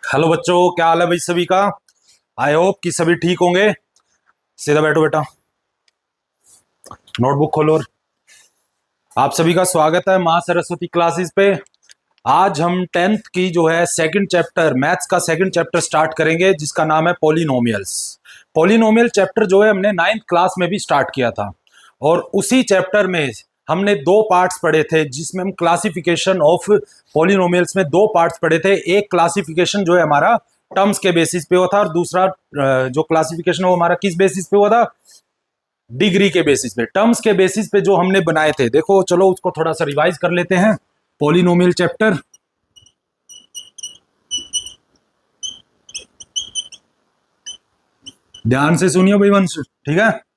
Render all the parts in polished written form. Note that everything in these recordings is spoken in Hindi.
हेलो बच्चों, क्या हाल है भाई सभी का। आई होप कि सभी ठीक होंगे। सीधा बैठो बेटा, नोटबुक खोलो। और आप सभी का स्वागत है माँ सरस्वती क्लासेस पे। आज हम टेंथ की जो है सेकंड चैप्टर, मैथ्स का सेकंड चैप्टर स्टार्ट करेंगे, जिसका नाम है पॉलिनोमियल्स। पॉलिनोमियल चैप्टर जो है हमने नाइन्थ क्लास में भी स्टार्ट किया था, और उसी चैप्टर में हमने दो पार्ट्स पढ़े थे, जिसमें हम क्लासिफिकेशन ऑफ पॉलिनोमियल्स में दो पार्ट्स पढ़े थे। एक क्लासिफिकेशन जो है हमारा टर्म्स के बेसिस पे हुआ था, और दूसरा जो क्लासिफिकेशन वो हमारा किस बेसिस पे हुआ था, डिग्री के बेसिस पे। टर्म्स के बेसिस पे जो हमने बनाए थे, देखो चलो उसको थोड़ा सा रिवाइज कर लेते हैं। पॉलिनोमियल चैप्टर, ध्यान से सुनियो भाई वंश, ठीक है।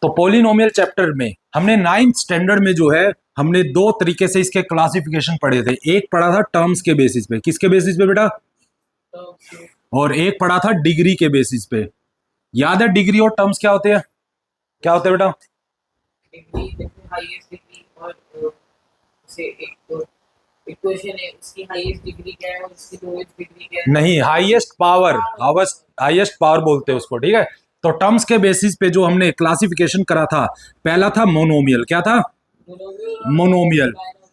तो पॉलिनोमियल चैप्टर में हमने नाइन्थ स्टैंडर्ड में जो है हमने दो तरीके से इसके क्लासिफिकेशन पढ़े थे। एक पढ़ा था टर्म्स के बेसिस पे, किसके बेसिस पे बेटा, और एक पढ़ा था डिग्री के बेसिस पे। याद है डिग्री और टर्म्स क्या होते हैं, क्या होते हैं बेटा। डिग्री हाईएस्ट डिग्री और से एक इक्वेशन है, उसकी हाईएस्ट डिग्री क्या है और उसकी लोएस्ट डिग्री क्या है। नहीं, हाईएस्ट पावर, हाईएस्ट पावर बोलते हैं उसको, ठीक है। तो टर्म्स के बेसिस पे जो हमने क्लासिफिकेशन करा था, पहला था मोनोमियल। क्या था, मोनोमियल,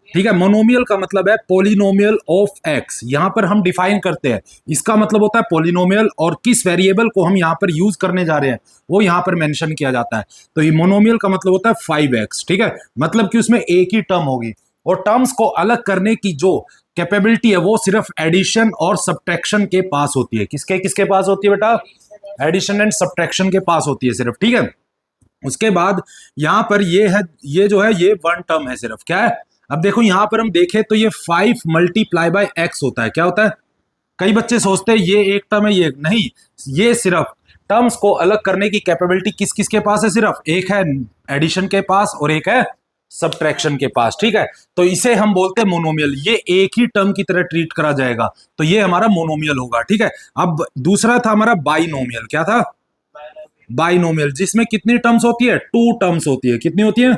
ठीक है। मोनोमियल का मतलब है पोलिनोमियल ऑफ एक्स। यहां पर हम डिफाइन करते हैं, इसका मतलब होता है पोलिनोमियल, और किस वेरिएबल को हम यहां पर यूज करने जा रहे हैं वो यहां पर मेंशन किया जाता है। तो ये मोनोमियल का मतलब होता है 5x, ठीक है। मतलब कि उसमें एक ही टर्म होगी, और टर्म्स को अलग करने की जो कैपेबिलिटी है वो सिर्फ एडिशन और सब्ट्रैक्शन के पास होती है। किसके किसके पास होती है बेटा, एडिशन एंड सब्ट्रैक्शन के पास होती है सिर्फ, ठीक है। उसके बाद यहां पर ये है, ये जो है ये वन टर्म है सिर्फ, क्या है। अब देखो यहां पर हम देखें तो ये 5 मल्टीप्लाई बाय एक्स होता है। क्या होता है, कई बच्चे सोचते हैं ये एक टर्म है, ये नहीं। ये सिर्फ टर्म्स को अलग करने की कैपेबिलिटी किस किस के पास है, सिर्फ एक है एडिशन के पास और एक है सब्ट्रैक्शन के पास, ठीक है। तो इसे हम बोलते हैं मोनोमियल। ये एक ही टर्म की तरह ट्रीट करा जाएगा, तो ये हमारा मोनोमियल होगा, ठीक है। अब दूसरा था हमारा बाइनोमियल। क्या था, बाइनोमियल, जिसमें कितनी टर्म्स होती है, टू टर्म्स होती है। कितनी होती है,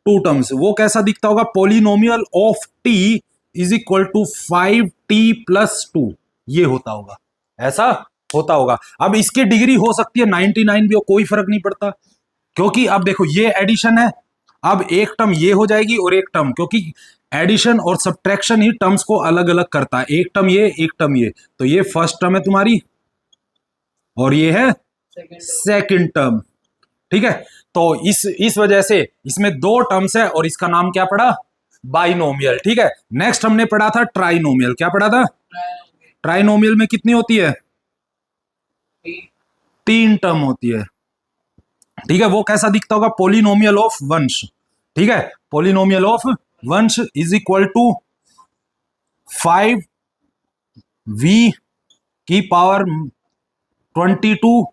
टू टर्म्स। वो कैसा दिखता होगा, polynomial of t is equal to 5t+2, ये होता होगा, ऐसा होता होगा। अब इसकी डिग्री हो सकती है 99 भी हो, कोई फर्क नहीं पड़ता, क्योंकि अब देखो ये एडिशन है। अब एक टर्म ये हो जाएगी और एक टर्म, क्योंकि एडिशन और सब्ट्रैक्शन ही टर्म्स को अलग अलग करता है। एक टर्म ये, एक टर्म ये, तो ये फर्स्ट टर्म है तुम्हारी, और ये है सेकंड टर्म, ठीक है। तो इस वजह से इसमें दो टर्म्स है, और इसका नाम क्या पड़ा, बाइनोमियल, ठीक है। नेक्स्ट हमने पढ़ा था ट्राइनोमियल। क्या पढ़ा था, ट्राइनोमियल में कितनी होती है, तीन टर्म होती है, ठीक है। वो कैसा दिखता होगा, पोलिनोमियल ऑफ वंश, ठीक है। पोलिनोमियल ऑफ वंश is equal to 5v²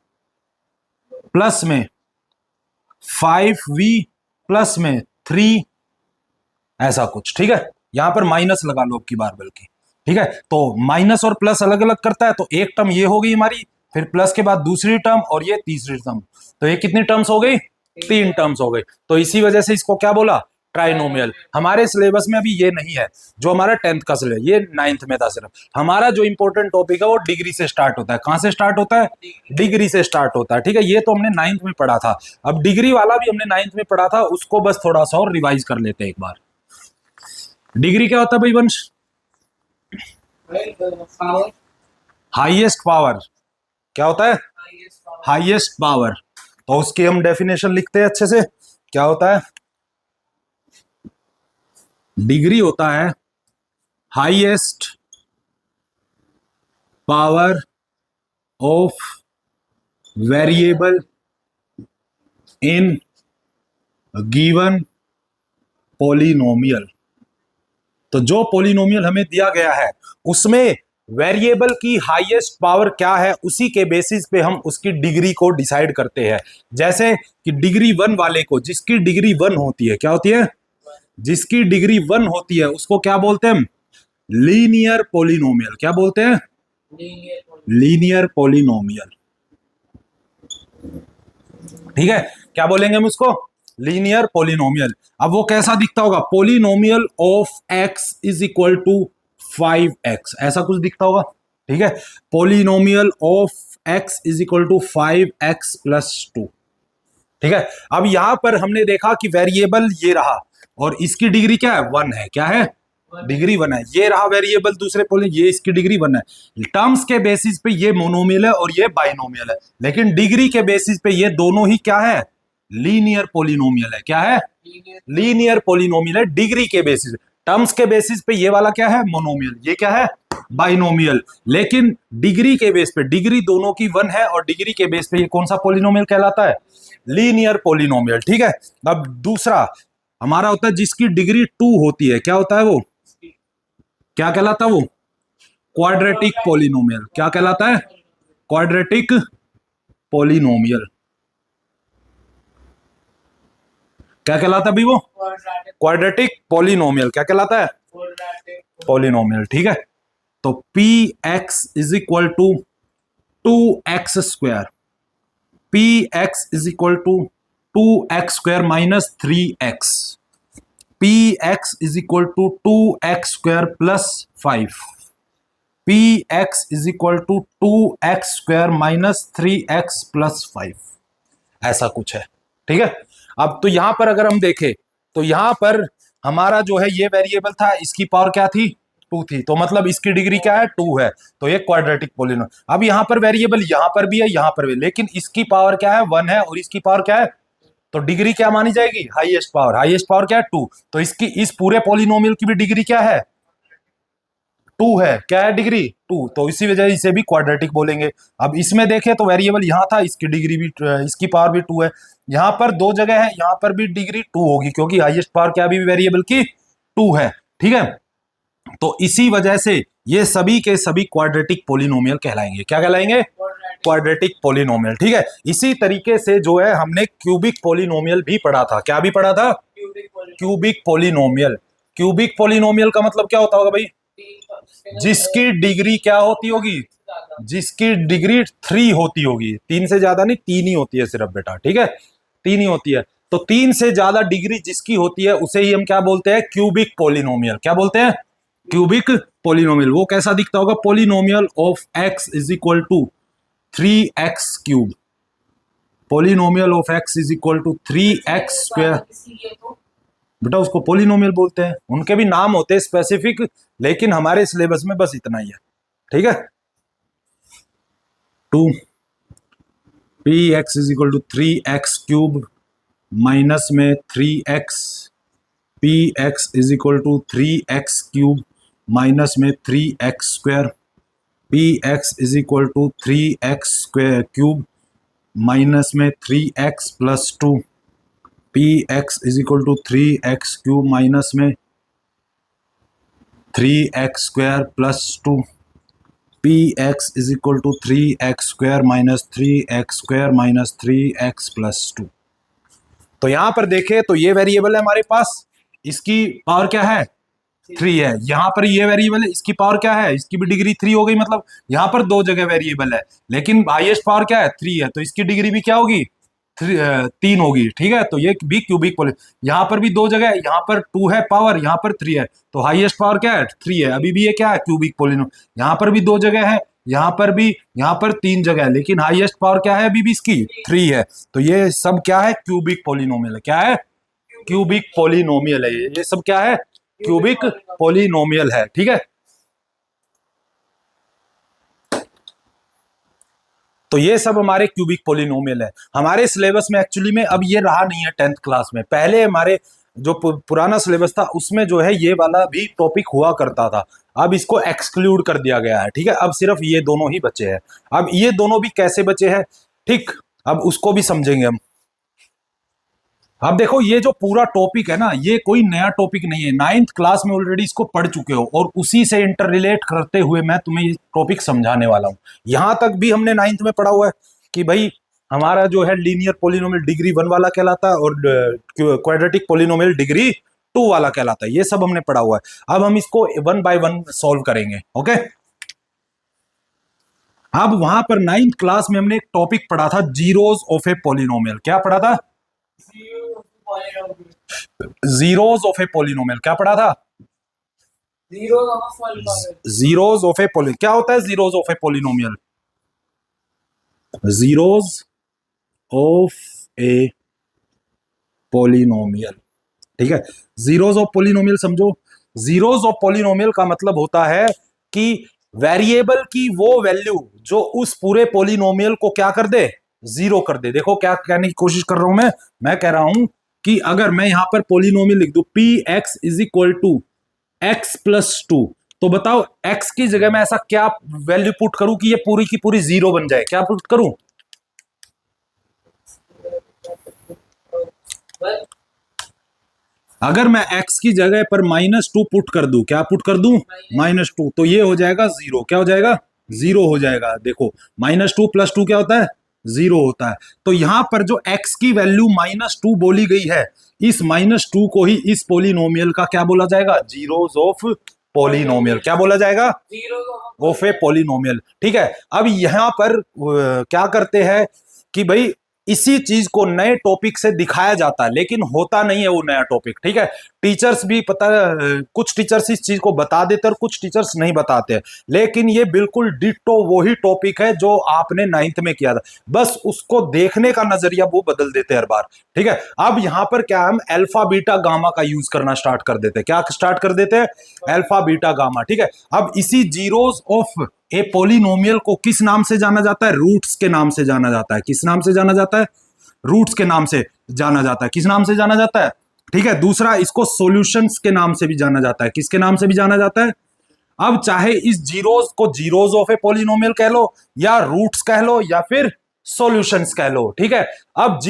plus में 5v प्लस में 3, ऐसा कुछ, ठीक है। यहां पर माइनस लगा लो अब की बार, बल्कि, ठीक है। तो माइनस और प्लस अलग अलग करता है, तो एक टर्म ये हो गई हमारी, फिर प्लस के बाद दूसरी टर्म, और ये तीसरी टर्म। तो ये कितनी टर्म्स हो गई, तीन टर्म्स हो गई। तो इसी वजह से इसको क्या बोला, ट्राइनोमियल। हमारे सिलेबस में अभी ये नहीं है, जो हमारा टेंथ का सिलेबस, ये नाइन्थ में था सिर्फ। हमारा जो इंपॉर्टेंट टॉपिक है वो डिग्री से स्टार्ट होता है। कहां से स्टार्ट होता है, डिग्री से स्टार्ट होता है, ठीक है। ये तो हमने नाइन्थ में पढ़ा था। अब डिग्री वाला भी हमने नाइन्थ में पढ़ा था, उसको बस थोड़ा सा और रिवाइज कर लेते हैं एक बार। डिग्री क्या होता है भाई वंश, हाईएस्ट पावर। क्या होता है, हाईएस्ट पावर। तो उसकी हम डेफिनेशन लिखते हैं अच्छे से। क्या होता है, डिग्री होता है highest power of variable in given polynomial. तो जो पॉलिनोमियल हमें दिया गया है उसमें वेरिएबल की हाईएस्ट पावर क्या है, उसी के बेसिस पे हम उसकी डिग्री को डिसाइड करते हैं। जैसे कि डिग्री 1 वाले को, जिसकी डिग्री 1 होती है, क्या होती है, जिसकी डिग्री 1 होती है उसको क्या बोलते हैं, लीनियर पॉलिनोमियल। क्या बोलते हैं, लीनियर पॉलिनोमियल, ठीक है। क्या बोलेंगे हम उसको, लीनियर पोलिनोमियल। अब वो कैसा दिखता होगा? Polynomial of x is equal to 5x, ऐसा कुछ दिखता होगा, ठीक है। Polynomial of x is equal to 5x plus 2, ठीक है। अब यहां पर हमने देखा कि वेरिएबल ये रहा और इसकी डिग्री क्या है? 1 है। क्या है? डिग्री 1 है। ये रहा वेरिएबल दूसरे पोलिन, ये इसकी डिग्री 1 है। टर्म्स के बेसिस पे ये मोनोमियल है और ये बाइनोमियल है, लेकिन डिग्री के बेसिस पे ये दोनों ही क्या है? लीनियर पोलिनोमियल है। क्या है? लीनियर पोलिनोमियल है डिग्री के बेसिस। टर्म्स के बेसिस पे ये वाला क्या है? मोनोमियल। ये क्या है? बाइनोमियल। लेकिन डिग्री के बेस पे, डिग्री दोनों की 1 है और डिग्री के बेस पे ये कौन सा पोलिनोमियल कहलाता है? लीनियर पोलिनोमियल, ठीक है। अब दूसरा हमारा होता है जिसकी डिग्री 2 होती है। क्या होता है वो? क्या कहलाता है वो? Quadratic polynomial. क्या कहलाता है? Quadratic polynomial. क्या कहलाता है भी वो? Quadratic polynomial. क्या कहलाता है? पोलिनोमियल, ठीक है। तो p x is equal to 2x square, p x is equal to 2x square minus 3x, p x is equal to 2x square plus 5, p x is equal to 2x square minus 3x plus 5, ऐसा कुछ है, ठीक है। अब तो यहां पर अगर हम देखें तो यहां पर हमारा जो है ये वेरिएबल था, इसकी पावर क्या थी? 2 थी, तो मतलब इसकी डिग्री क्या है? 2 है, तो ये क्वाड्रेटिक पोलिनोमियल। अब यहां पर वेरिएबल यहां पर भी है, यहां पर भी, लेकिन इसकी पावर क्या है? 1 है और इसकी पावर क्या है? तो डिग्री क्या मानी जाएगी? Highest power. हाईएस्ट पावर क्या है? 2। तो इसकी इस पूरे पोलिनोमियल की भी डिग्री क्या है? 2 है। क्या है डिग्री? 2। तो इसी वजह इसे भी क्वाड्रेटिक बोलेंगे। अब इसमें देखें तो वेरिएबल यहां था, इसकी डिग्री भी, इसकी पावर भी 2 है। यहां पर 2 जगह है, यहां पर भी डिग्री 2 होगी क्योंकि हाईएस्ट पावर क्या भी वेरिएबल की? 2 है, ठीक है। तो इसी वजह से ये सभी के सभी क्वाड्रेटिक पोलिनोमियल कहलाएंगे। क्या कहलाएंगे? क्वाड्रेटिक पोलिनोमियल, ठीक है। इसी तरीके से जो है हमने क्यूबिक पोलिनोमियल भी पढ़ा था। क्या भी पढ़ा था? Cubic polynomial. क्यूबिक पोलिनोमियल का मतलब क्या होता होगा भाई? जिसकी डिग्री क्या होती होगी? जिसकी डिग्री 3 होती होगी। 3 से ज्यादा नहीं, 3 ही होती है सिर्फ बेटा, ठीक है। 3 ही होती है। तो 3 से ज्यादा डिग्री जिसकी होती है उसे ही हम क्या बोलते हैं? Cubic polynomial. क्या बोलते हैं? Cubic polynomial. वो कैसा दिखता होगा? Polynomial of x is equal to 3x cube, polynomial of x is equal to 3x square. बेटा उसको पोलिनोमियल बोलते हैं, उनके भी नाम होते हैं स्पेसिफिक, लेकिन हमारे सिलेबस में बस इतना ही है, ठीक है। 2 p x is equal to 3x cube minus में 3x, p x is equal to 3x cube minus में 3x square, p x is equal to 3x square cube minus में 3x plus 2, p x is equal to 3x cube minus में 3x square plus 2, p x is equal to 3x square minus 3x square minus 3x plus 2। तो यहां पर देखें तो ये वेरिएबल है हमारे पास, इसकी पावर क्या है? 3 है। यहां पर ये वेरिएबल है, इसकी पावर क्या है? इसकी भी डिग्री 3 हो गई। मतलब यहां पर 2 जगह वेरिएबल है, लेकिन हाईएस्ट पावर क्या है? 3 है, तो इसकी डिग्री भी क्या होगी? 3 होगी, ठीक है। तो ये भी क्यूबिक पोलिनोमियल। यहां पर भी 2 जगह है, यहां पर 2 है पावर, यहां पर 3 है, तो हाईएस्ट पावर क्या है? 3 है। अभी भी ये क्या है? Cubic polynomial. यहां पर भी 2 जगह है, यहां पर भी, यहां पर 3 जगह है, लेकिन हाईएस्ट पावर क्या है? अभी भी इसकी 3 है। तो ये सब क्या है? क्यूबिक पोलिनोमियल है। क्या है? क्यूबिक पोलिनोमियल है। ये सब क्या है? क्यूबिक पोलिनोमियल है, ठीक है। तो ये सब हमारे क्यूबिक पोलिनोमियल है। हमारे सिलेबस में एक्चुअली में अब ये रहा नहीं है 10th क्लास में। पहले हमारे जो पुराना सिलेबस था उसमें जो है ये वाला भी टॉपिक हुआ करता था, अब इसको एक्सक्लूड कर दिया गया है, ठीक है। अब सिर्फ ये दोनों ही बचे हैं। अब ये दोनों भी कैसे बचे हैं, ठीक, अब उसको भी समझेंगे हम। अब देखो ये जो पूरा टॉपिक है ना, ये कोई नया टॉपिक नहीं है, 9th क्लास में ऑलरेडी इसको पढ़ चुके हो और उसी से इंटर रिलेट करते हुए मैं तुम्हें ये टॉपिक समझाने वाला हूं। यहां तक भी हमने 9th में पढ़ा हुआ है कि भाई हमारा जो है लीनियर पोलिनोमियल डिग्री 1 वाला कहलाता है और क्वाड्रेटिक पोलिनोमियल डिग्री 2 वाला कहलाता है। ये सब हमने पढ़ा हुआ है। अब हम इसको 1 बाय 1 सॉल्व करेंगे, ओके। अब वहां पर 9th क्लास में हमने एक टॉपिक पढ़ा था, जीरोस ऑफ ए पोलिनोमियल। क्या पढ़ा था? जीरोस ऑफ ए पोलिनोमियल क्या पढ़ा था? Zeros of a polynomial. Zeros of A pollen क्या होता है? Zeros of A polynomial, zeros of A polynomial, ठीक है। जीरोस ऑफ पोलिनोमियल समझो, जीरोस ऑफ पोलिनोमियल का मतलब होता है कि वेरिएबल की वो वैल्यू जो उस पूरे पोलिनोमियल को क्या कर दे? जीरो कर दे। देखो क्या कहने की कोशिश कर रहा हूं मैं कह रहा हूं कि अगर मैं यहां पर पोलिनोमियल लिख दूं p x is equal to x plus two, तो बताओ एक्स की जगह में ऐसा क्या वैल्यू पुट करूं कि ये पूरी की पूरी जीरो बन जाए? क्या पुट करूं? But अगर मैं x की जगह पर -2 पुट कर दूं, क्या पुट कर दूं? -2, तो ये हो जाएगा जीरो। क्या हो जाएगा? जीरो हो जाएगा। देखो -2 + 2 क्या होता है? जीरो होता है। तो यहां पर जो x की वैल्यू -2 बोली गई है, इस -2 को ही इस पोलिनोमियल का क्या बोला जाएगा? Zeros of polynomial. क्या बोला जाएगा? zeros of a of A polynomial, ठीक है। अब यहां पर क्या करते हैं कि भाई इसी चीज को नए टॉपिक से दिखाया जाता है, लेकिन होता नहीं है वो नया टॉपिक, ठीक है। टीचर्स भी पता, कुछ टीचर्स इस चीज को बता देते और कुछ टीचर्स नहीं बताते, लेकिन ये बिल्कुल डिट्टो वही टॉपिक है जो आपने 9th में किया था, बस उसको देखने का नजरिया वो बदल देते हर बार, ठीक है। अब यहां पर क्या हम अल्फा बीटा गामा का यूज करना स्टार्ट कर देते हैं। क्या स्टार्ट कर देते हैं? अल्फा बीटा गामा, ठीक है। अब इसी जीरोस ऑफ ए पोलिनोमियल को किस नाम से जाना जाता है? रूट्स के नाम से जाना जाता है। किस नाम से जाना जाता है? रूट्स के नाम से जाना जाता है। किस नाम से जाना जाता है? ठीक है। दूसरा, इसको सॉल्यूशंस के नाम से भी जाना जाता है। किसके नाम से भी जाना जाता है? अब चाहे इस जीरोस को जीरोस ऑफ ए पोलिनोमियल कह लो, या रूट्स कह लो, या फिर सॉल्यूशंस कह लो, ठीक है। अब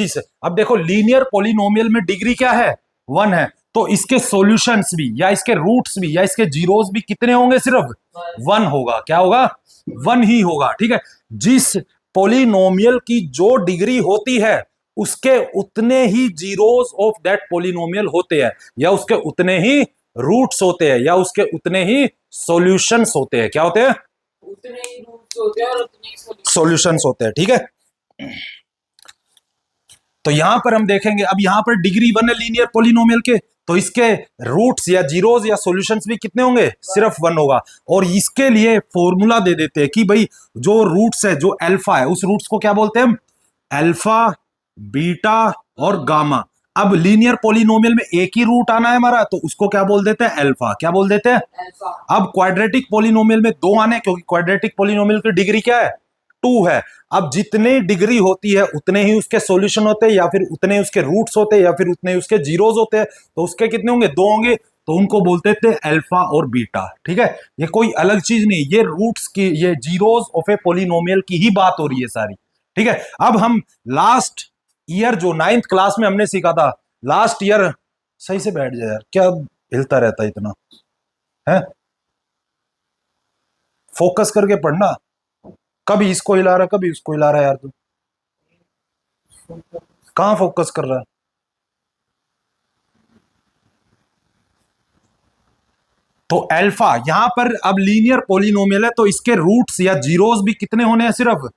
देखो लीनियर पोलिनोमियल में डिग्री क्या है? 1 है। तो इसके सॉल्यूशंस भी या इसके रूट्स भी या इसके जीरोस भी कितने होंगे? सिर्फ 1 होगा। क्या होगा? 1 ही होगा, ठीक है। जिस पोलिनोमियल की जो डिग्री होती है उसके उतने ही जीरोस ऑफ दैट पोलिनोमियल होते हैं, या उसके उतने ही रूट्स होते हैं, या उसके उतने ही सॉल्यूशंस होते हैं। क्या होते हैं? उतने ही रूट्स होते हैं और उतने ही सॉल्यूशंस होते हैं, ठीक है। तो यहां पर हम देखेंगे, अब यहां पर डिग्री 1 है लीनियर पोलिनोमियल के, तो इसके रूट्स या जीरोस या सॉल्यूशंस भी कितने होंगे? सिर्फ 1 होगा। और इसके लिए फॉर्मूला दे देते हैं कि भाई जो रूट्स है, जो अल्फा है, उस रूट्स को क्या बोलते हैं हम? अल्फा, बीटा और गामा। अब लीनियर पोलिनोमियल में एक ही रूट आना है हमारा, तो उसको क्या बोल देते हैं? अल्फा। क्या बोल देते हैं? अल्फा। अब क्वाड्रेटिक पोलिनोमियल में 2 आने, क्योंकि क्वाड्रेटिक पोलिनोमियल की डिग्री क्या है? 2 है। अब जितने डिग्री होती है उतने ही उसके सॉल्यूशन होते हैं, या फिर उतने ही उसके रूट्स होते हैं, या फिर उतने ही उसके जीरोस होते हैं। तो उसके कितने होंगे? 2 होंगे। तो उनको बोलते थे अल्फा और बीटा, ठीक है। ये कोई अलग चीज नहीं, ये रूट्स की, ये जीरोस ऑफ ए पोलिनोमियल की ही बात हो रही है सारी, ठीक है। अब हम लास्ट ईयर जो 9th क्लास में हमने सीखा था, लास्ट ईयर, सही से बैठ जाए यार, क्या हिलता रहता है इतना है? फोकस करके पढ़ना, कभी इसको हिला रहा कभी उसको हिला रहा है यार, तू कहां फोकस कर रहा है? तो अल्फा यहां पर अब लीनियर पोलिनोमियल है, तो इसके रूट्स या जीरोस भी कितने होने हैं? सिर्फ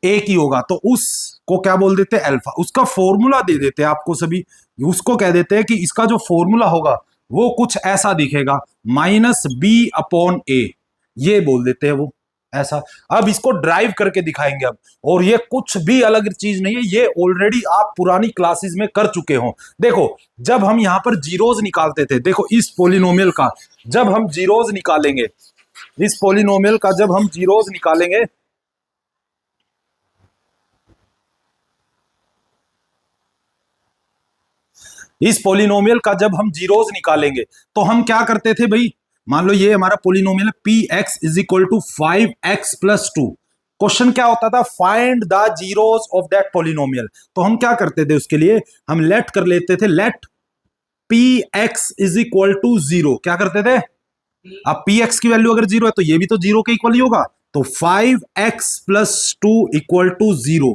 एक ही होगा। तो उसको क्या बोल देते हैं? अल्फा। उसका फॉर्मूला दे देते हैं आपको सभी, उसको कह देते हैं कि इसका जो फॉर्मूला होगा वो कुछ ऐसा दिखेगा, -b/a, ये बोल देते हैं वो ऐसा। अब इसको ड्राइव करके दिखाएंगे अब, और ये कुछ भी अलग चीज नहीं है, ये ऑलरेडी आप पुरानी क्लासेस में कर चुके हो। देखो जब हम यहां पर जीरोस निकालते थे, देखो इस पोलिनोमियल का जब हम जीरोस निकालेंगे, इस पोलिनोमियल का जब हम जीरोस निकालेंगे, इस पोलिनोमियल का जब हम जीरोस निकालेंगे, तो हम क्या करते थे भाई? मान लो ये हमारा पोलिनोमियल है px is equal to 5x plus 2। Question क्या होता था? Find the zeros of that polynomial. तो हम क्या करते थे उसके लिए? हम लेट कर लेते थे, let px is equal to 0। क्या करते थे? अब px की वैल्यू अगर 0 है तो ये भी तो 0 के इक्वल ही होगा, तो 5x प्लस 2 इक्वल टू 0,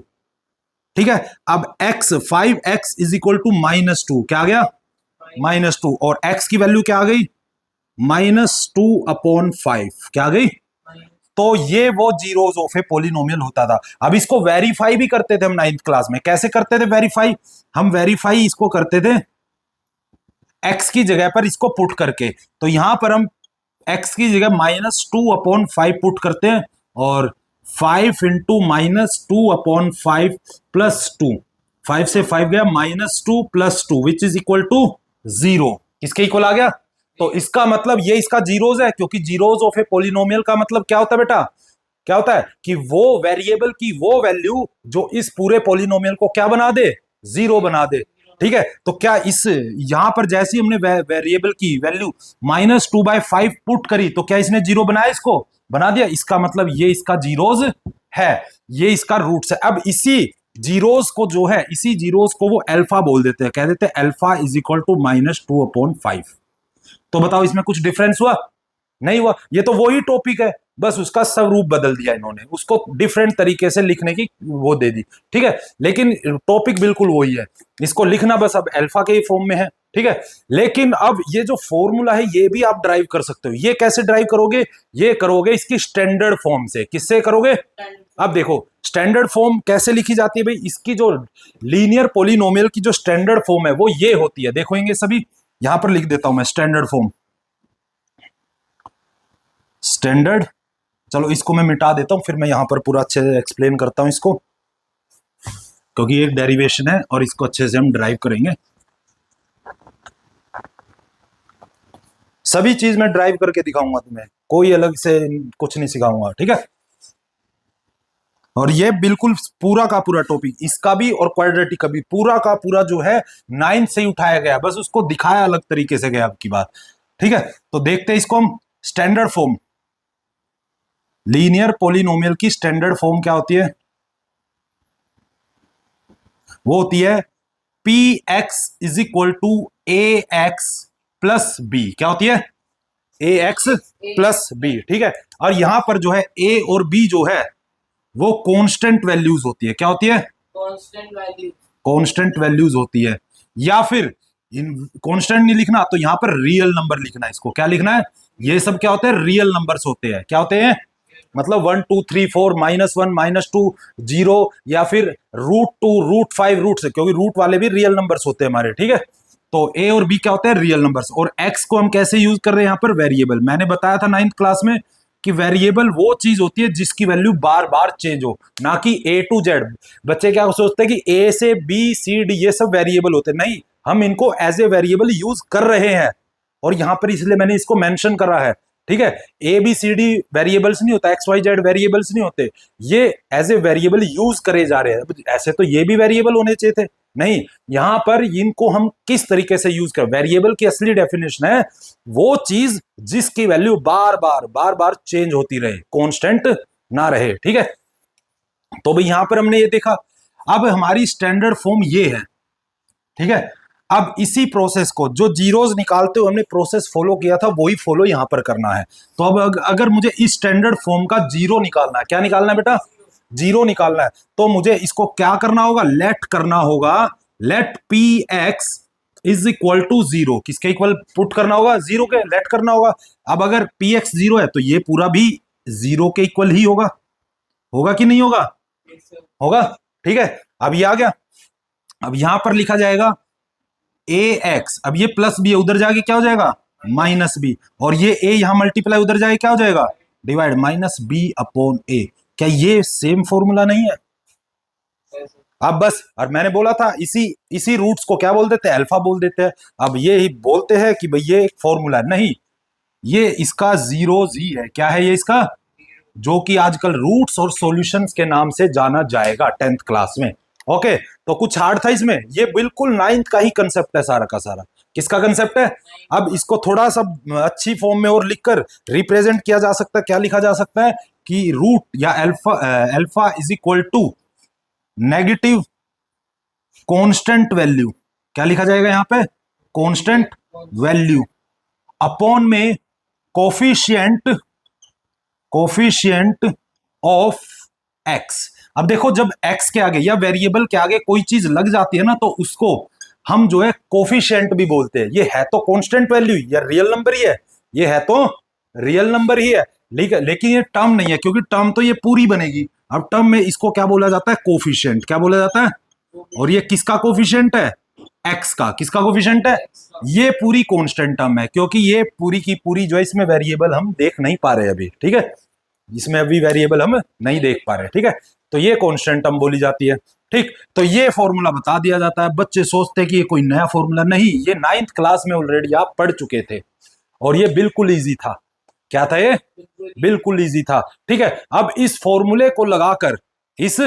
ठीक है। अब5x इज इक्वल टू -2, क्या आ गया? -2, और x की वैल्यू क्या आ गई? -2/5, क्या आ गई? तो ये वो जीरोज ऑफ ए पोलिनोमियल होता था। अब इसको वेरीफाई भी करते थे हम 9th क्लास में। कैसे करते थे वेरीफाई? हम वेरीफाई इसको करते थे x की जगह पर इसको पुट करके। तो यहां पर हम x की जगह -2/5 पुट करते हैं और 5 इंटू -2/5 प्लस 2, 5 से 5 गया -2 plus 2 which is equal to 0। किसके इक्वल आ गया? तो इसका मतलब ये इसका जीरोज है, क्योंकि जीरोज ऑफ ए पोलिनोमियल का मतलब क्या होता है बेटा? क्या होता है कि वो वेरिएबल की वो वैल्यू जो इस पूरे पोलिनोमियल को क्या बना दे? जीरो बना दे। ठीक है, तो क्या इस यहां पर जैसे ही हमने वेरिएबल की वैल्यू -2/5 पुट करी तो क्या इसने जीरो बनाया? इसको बना दिया। इसका मतलब ये इसका जीरोज है, ये इसका रूट्स है। अब इसी जीरोज को जो है, इसी जीरोज को वो अल्फा बोल देते हैं, कह देते हैं अल्फा इज इक्वल टू -2/5। तो बताओ इसमें कुछ डिफरेंस हुआ? नहीं हुआ। ये तो वही टॉपिक है, बस उसका स्वरूप बदल दिया इन्होंने, उसको डिफरेंट तरीके से लिखने की वो दे दी। ठीक है, लेकिन टॉपिक बिल्कुल वही है। इसको लिखना बस अब अल्फा के फॉर्म में है। ठीक है, लेकिन अब ये जो फॉर्मूला है ये भी आप ड्राइव कर सकते हो। ये कैसे ड्राइव करोगे? ये करोगे इसकी स्टैंडर्ड फॉर्म से। किससे करोगे? अब देखो स्टैंडर्ड फॉर्म कैसे लिखी जाती है भाई। इसकी जो लीनियर पोलिनोमियल की जो स्टैंडर्ड फॉर्म है वो ये होती है। देखोगे सभी, यहां पर लिख देता हूं मैं स्टैंडर्ड फॉर्म। स्टैंडर्ड, चलो इसको मैं मिटा देता हूं, फिर मैं यहां पर पूरा अच्छे से एक्सप्लेन करता हूं इसको, क्योंकि एक डेरिवेशन है और इसको अच्छे से हम ड्राइव करेंगे। सभी चीज मैं ड्राइव करके दिखाऊंगा तुम्हें, कोई अलग से कुछ नहीं सिखाऊंगा। ठीक है, और ये बिल्कुल पूरा का पूरा टॉपिक, इसका भी और क्वाड्रेटिक का भी पूरा का पूरा जो है 9th से ही उठाया गया, बस उसको दिखाया अलग तरीके से गया आपकी बात। ठीक है, तो देखते हैं इसको हम। स्टैंडर्ड फॉर्म, लीनियर पोलिनोमियल की स्टैंडर्ड फॉर्म क्या होती है? वो होती है p x is equal to a x plus b. क्या होती है? A x plus b. ठीक है, और यहां पर जो है ए और बी जो है वो कांस्टेंट वैल्यूज होती है। क्या होती है? Constant value. कांस्टेंट वैल्यूज होती है, या फिर कांस्टेंट नहीं लिखना तो यहां पर रियल नंबर लिखना है। इसको क्या लिखना है? ये सब क्या होते हैं? रियल नंबर्स होते हैं। क्या होते हैं? मतलब 1 2 3 4 -1 -2 0, या फिर √2 √5 √6, क्योंकि रूट वाले भी रियल नंबर्स होते हैं हमारे। ठीक है, तो ए और बी क्या होते हैं? Real numbers. और एक्स को हम कैसे यूज कर रहे हैं? यहाँ पर वेरिएबल। मैंने बताया था 9th क्लास में कि वेरिएबल वो चीज होती है जिसकी वैल्यू बार बार चेंज हो, ना कि ए टू जेड। बच्चे क्या सोचते हैं कि ए से बी सी डी ये सब वेरिएबल होते हैं। नहीं, हम इनको एज ए वेरिएबल यूज कर रहे हैं, और यहां पर इसलिए मैंने इसको मेंशन करा है। ठीक है, a b c d variables नहीं होता, एक्स वाई जेड वेरिएबल्स नहीं होते, ये एज ए वेरिएबल यूज करे जा रहे हैं। ऐसे तो ये भी वेरिएबल होने चाहिए थे। नहीं, यहां पर इनको हम किस तरीके से यूज कर, वेरिएबल की असली डेफिनेशन है वो चीज जिसकी वैल्यू बार बार चेंज होती रहे, कांस्टेंट ना रहे। ठीक है, तो भाई यहां पर हमने ये देखा। अब हमारी स्टैंडर्ड फॉर्म ये है। ठीक है, अब इसी प्रोसेस को जो जीरोज निकालते हुए हमने प्रोसेस फॉलो किया था वही फॉलो यहां पर करना है। तो अब अगर मुझे इस स्टैंडर्ड फॉर्म का जीरो निकालना है, क्या निकालना है बेटा? जीरो निकालना है, तो मुझे इसको क्या करना होगा? लेट करना होगा। Let p x is equal to 0। किसके इक्वल पुट करना होगा? 0 के। लेट करना होगा। अब अगर पी एक्स 0 है तो ये पूरा भी 0 के इक्वल ही होगा। होगा कि नहीं होगा? होगा। ठीक है, अब ये आ गया। अब यहां पर लिखा जाएगा ए एक्स, अब ये प्लस बी है, उधर जाके क्या हो जाएगा? माइनस बी, और ये ए यहां मल्टीप्लाई उधर जाके क्या हो जाएगा? Divide, -b/a। क्या ये सेम फॉर्मूला नहीं है? अब बस, और मैंने बोला था इसी रूट्स को क्या बोल देते हैं? अल्फा बोल देते हैं। अब ये ही बोलते हैं कि भाई ये एक फॉर्मूला है। नहीं, ये इसका जीरोज ही है। क्या है ये इसका? जो कि आजकल रूट्स और सॉल्यूशंस के नाम से जाना जाएगा 10th क्लास में। ओके, तो कुछ हार्ड था इसमें? ये बिल्कुल 9th का ही कंसेप्ट है सारा का सारा। किसका कंसेप्ट है? अब इसको थोड़ा सा अच्छी फॉर्म में और लिखकर रिप्रेजेंट किया जा सकता है। क्या लिखा जा सकता है कि रूट या alpha is equal to negative constant value. क्या लिखा जाएगा यहाँ पे? कांस्टेंट वैल्यू अपॉन में कोफिशिएंट ऑफ एक्स। अब देखो, जब एक्स के आगे या वेरिएबल के आगे कोई चीज लग जाती है ना, तो उसको हम जो है कोफिशिएंट भी बोलते हैं। ये है तो कांस्टेंट वैल्यू या रियल नंबर ही है, ये है तो रियल नंबर ही है, लेकिन ये टर्म नहीं है, क्योंकि टर्म तो ये पूरी बनेगी। अब टर्म में इसको क्या बोला जाता है? कोफिशिएंट। क्या बोला जाता है? और ये किसका कोफिशिएंट है? एक्स का। किसका कोफिशिएंट है? ये पूरी कांस्टेंट टर्म है, क्योंकि ये पूरी की पूरी जो है इसमें वेरिएबल हम देख नहीं पा रहे अभी, ठीक है, इसमें अभी वेरिएबल हम नहीं देख पा रहे, ठीक है, तो ये कांस्टेंट टर्म बोली जाती है। ठीक, तो ये फॉर्मूला बता दिया जाता है। बच्चे सोचते हैं कि ये कोई नया फॉर्मूला, नहीं, ये 9th क्लास में ऑलरेडी आप पढ़ चुके थे और ये बिल्कुल इजी था। क्या था ये? बिल्कुल इजी था। ठीक है, अब इस फॉर्मूले को लगाकर, इस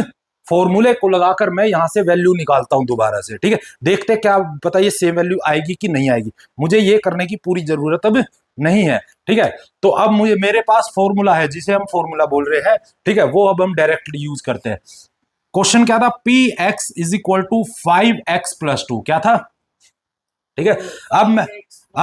फॉर्मूले को लगाकर मैं यहां से वैल्यू निकालता हूं दोबारा से। ठीक है, देखते क्या पता ये सेम वैल्यू आएगी कि नहीं आएगी, मुझे ये करने की पूरी जरूरत अब नहीं है। ठीक है, तो अब मुझे मेरे पास फॉर्मूला है जिसे हम फॉर्मूला बोल रहे हैं, ठीक है, वो अब हम डायरेक्टली यूज करते हैं। क्वेश्चन क्या था? P x is equal to 5x+2। क्या था? ठीक है, अब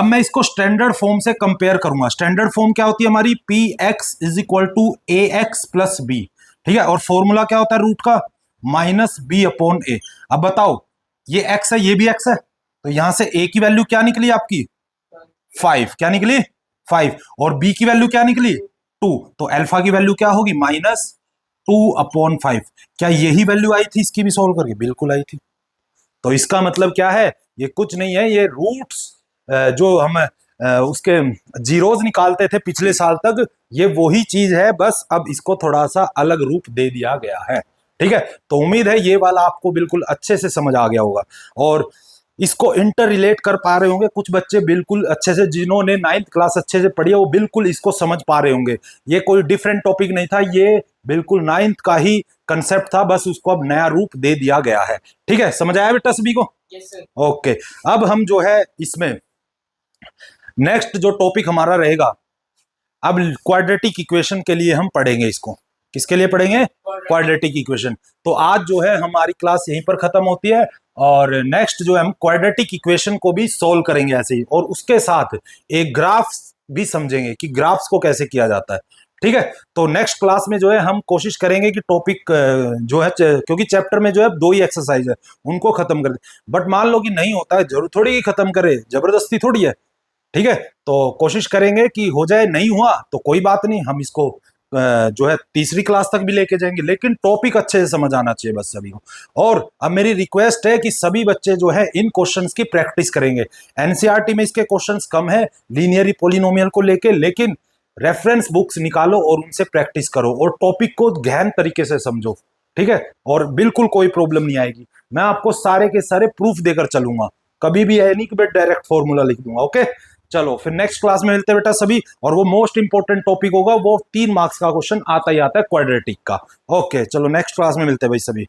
मैं इसको स्टैंडर्ड फॉर्म से कंपेयर करूंगा। स्टैंडर्ड फॉर्म क्या होती है हमारी? P x is equal to ax+b। ठीक है, और फॉर्मूला क्या होता है रूट का? -b/a। अब बताओ, ये x है, ये भी x है, तो यहां से a की वैल्यू क्या निकली आपकी? 5। क्या निकली? 5। और b की वैल्यू क्या निकली? 2। तो अल्फा की वैल्यू क्या होगी? -2/5। क्या यही वैल्यू आई थी इसकी भी सॉल्व करके? बिल्कुल आई थी। तो इसका मतलब क्या है? ये कुछ नहीं है, ये रूट्स जो हम उसके जीरोज निकालते थे पिछले साल तक, ये वही चीज है, बस अब इसको थोड़ा सा अलग रूप दे दिया गया है। ठीक है, तो उम्मीद है ये वाला आपको बिल्कुल अच्छे से समझ आ गया होगा और इसको इंटर रिलेट कर पा रहे होंगे। कुछ बच्चे बिल्कुल अच्छे से, जिन्होंने 9th क्लास अच्छे से पढ़ी है, वो बिल्कुल इसको समझ पा रहे होंगे। ये कोई डिफरेंट टॉपिक नहीं था, ये बिल्कुल 9th का ही कंसेप्ट था, बस उसको अब नया रूप दे दिया गया है। ठीक है, समझ आया बेटा सभी को? Yes sir. ओके, अब हम जो है इसमें नेक्स्ट जो टॉपिक हमारा रहेगा, अब क्वाड्रेटिक इक्वेशन के लिए हम पढ़ेंगे इसको। किसके लिए पढ़ेंगे? Quadratic equation. तो आज जो है हमारी क्लास यहीं पर खत्म होती है और नेक्स्ट जो है हम क्वाड्रेटिक इक्वेशन को भी सोल्व करेंगे ऐसे ही, और उसके साथ एक ग्राफ्स भी समझेंगे कि ग्राफ्स को कैसे किया जाता है। ठीक है, तो नेक्स्ट क्लास में जो है हम कोशिश करेंगे कि टॉपिक जो है, क्योंकि चैप्टर में जो है 2 ही एक्सरसाइज है, उनको खत्म कर दे। बट मान लो कि नहीं होता है, जरूर थोड़ी ही खत्म करे, जबरदस्ती थोड़ी है। ठीक है, तो कोशिश करेंगे कि हो जाए, नहीं हुआ तो कोई बात नहीं, हम इसको जो है तीसरी क्लास तक भी लेके जाएंगे, लेकिन टॉपिक अच्छे से समझ आना चाहिए बस सभी को। और अब मेरी रिक्वेस्ट है कि सभी बच्चे जो है इन क्वेश्चंस की प्रैक्टिस करेंगे। एनसीईआरटी में इसके क्वेश्चंस कम है लीनियर पॉलिनोमियल को लेके, लेकिन रेफरेंस बुक्स निकालो और उनसे प्रैक्टिस करो और टॉपिक को गहन तरीके से समझो। ठीक है, और बिल्कुल कोई प्रॉब्लम नहीं आएगी। मैं आपको सारे के सारे प्रूफ देकर चलूंगा, कभी भी है नहीं कि मैं डायरेक्ट फॉर्मूला लिख दूंगा। ओके, चलो फिर नेक्स्ट क्लास में मिलते हैं बेटा सभी, और वो मोस्ट इंपोर्टेंट टॉपिक होगा, वो 3 मार्क्स का क्वेश्चन आता ही आता है क्वाड्रेटिक का। ओके, चलो नेक्स्ट क्लास में मिलते हैं भाई सभी।